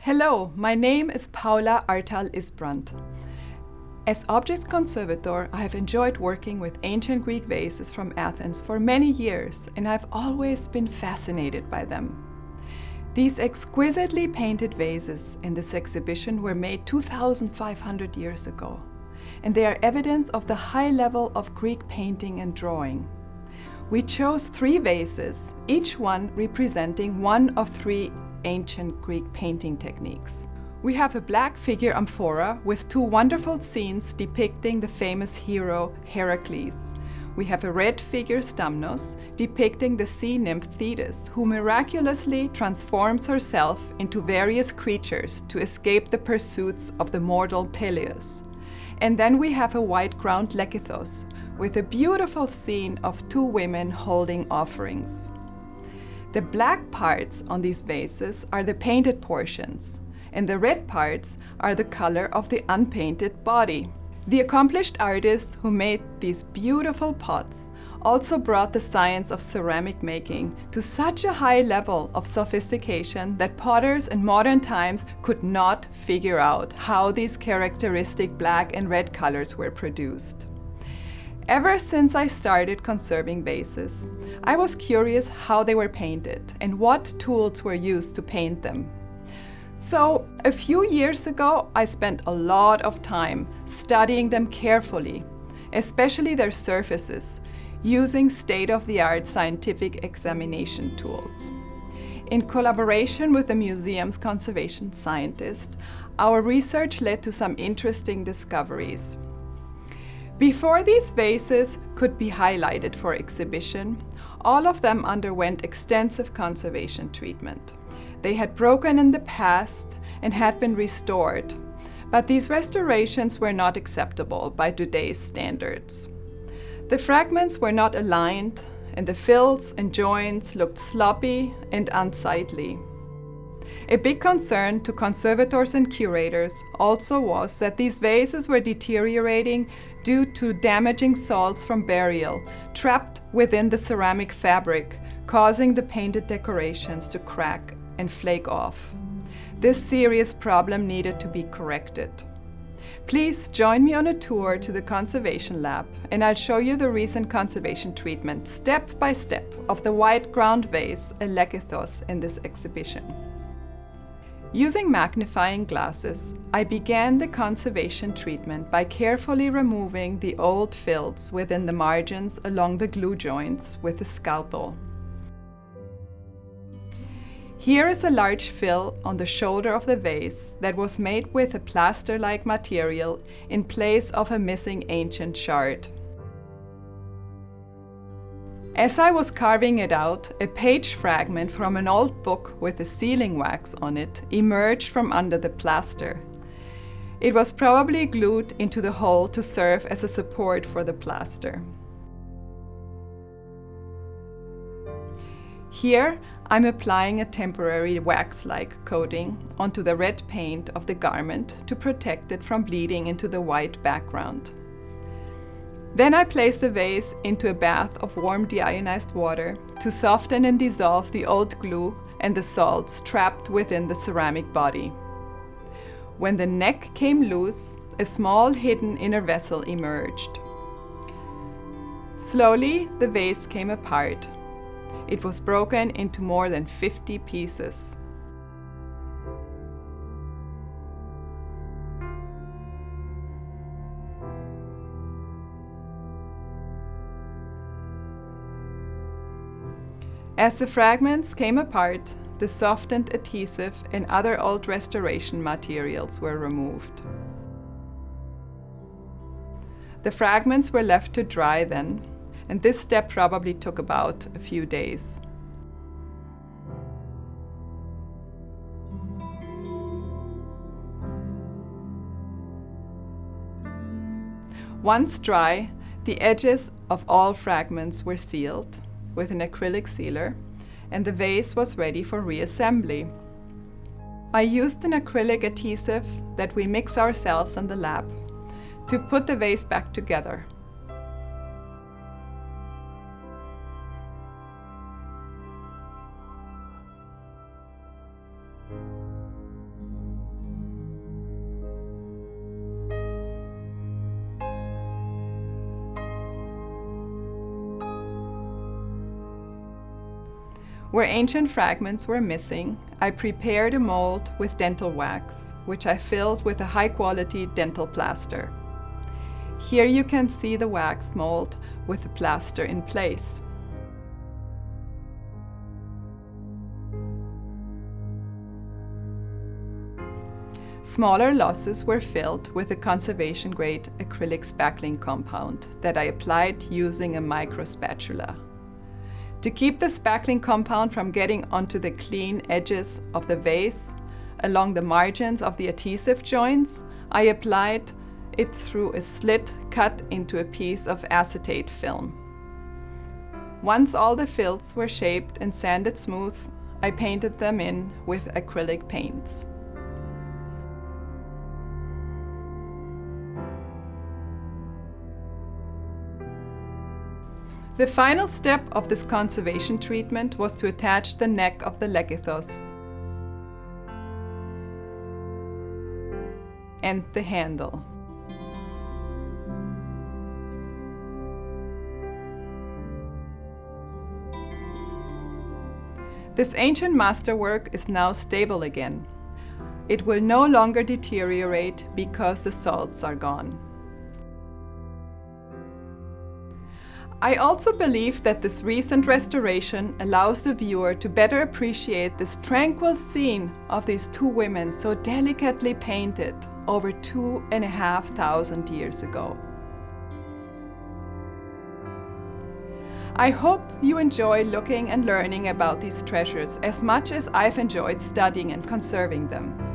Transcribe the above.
Hello, my name is Paula Artal-Isbrandt. As objects conservator, I have enjoyed working with ancient Greek vases from Athens for many years, and I've always been fascinated by them. These exquisitely painted vases in this exhibition were made 2,500 years ago, and they are evidence of the high level of Greek painting and drawing. We chose 3 vases, each one representing one of 3 ancient Greek painting techniques. We have a black figure amphora with 2 wonderful scenes depicting the famous hero Heracles. We have a red figure Stamnos depicting the sea nymph Thetis, who miraculously transforms herself into various creatures to escape the pursuits of the mortal Peleus. And then we have a white ground lekythos with a beautiful scene of 2 women holding offerings. The black parts on these vases are the painted portions, and the red parts are the color of the unpainted body. The accomplished artists who made these beautiful pots also brought the science of ceramic making to such a high level of sophistication that potters in modern times could not figure out how these characteristic black and red colors were produced. Ever since I started conserving vases, I was curious how they were painted and what tools were used to paint them. So, a few years ago, I spent a lot of time studying them carefully, especially their surfaces, using state-of-the-art scientific examination tools. In collaboration with the museum's conservation scientist, our research led to some interesting discoveries. Before these vases could be highlighted for exhibition, all of them underwent extensive conservation treatment. They had broken in the past and had been restored, but these restorations were not acceptable by today's standards. The fragments were not aligned, and the fills and joints looked sloppy and unsightly. A big concern to conservators and curators also was that these vases were deteriorating due to damaging salts from burial trapped within the ceramic fabric, causing the painted decorations to crack and flake off. This serious problem needed to be corrected. Please join me on a tour to the conservation lab, and I'll show you the recent conservation treatment step by step of the white ground vase, a lekythos, in this exhibition. Using magnifying glasses, I began the conservation treatment by carefully removing the old fills within the margins along the glue joints with a scalpel. Here is a large fill on the shoulder of the vase that was made with a plaster-like material in place of a missing ancient shard. As I was carving it out, a page fragment from an old book with a sealing wax on it emerged from under the plaster. It was probably glued into the hole to serve as a support for the plaster. Here, I'm applying a temporary wax-like coating onto the red paint of the garment to protect it from bleeding into the white background. Then I place the vase into a bath of warm deionized water to soften and dissolve the old glue and the salts trapped within the ceramic body. When the neck came loose, a small hidden inner vessel emerged. Slowly, the vase came apart. It was broken into more than 50 pieces. As the fragments came apart, the softened adhesive and other old restoration materials were removed. The fragments were left to dry then, and this step probably took about a few days. Once dry, the edges of all fragments were sealed with an acrylic sealer, and the vase was ready for reassembly. I used an acrylic adhesive that we mix ourselves in the lab to put the vase back together. Where ancient fragments were missing, I prepared a mold with dental wax, which I filled with a high-quality dental plaster. Here you can see the wax mold with the plaster in place. Smaller losses were filled with a conservation-grade acrylic spackling compound that I applied using a micro spatula. To keep the spackling compound from getting onto the clean edges of the vase, along the margins of the adhesive joints, I applied it through a slit cut into a piece of acetate film. Once all the fills were shaped and sanded smooth, I painted them in with acrylic paints. The final step of this conservation treatment was to attach the neck of the lekythos and the handle. This ancient masterwork is now stable again. It will no longer deteriorate because the salts are gone. I also believe that this recent restoration allows the viewer to better appreciate this tranquil scene of these two women so delicately painted over 2,500 years ago. I hope you enjoy looking and learning about these treasures as much as I've enjoyed studying and conserving them.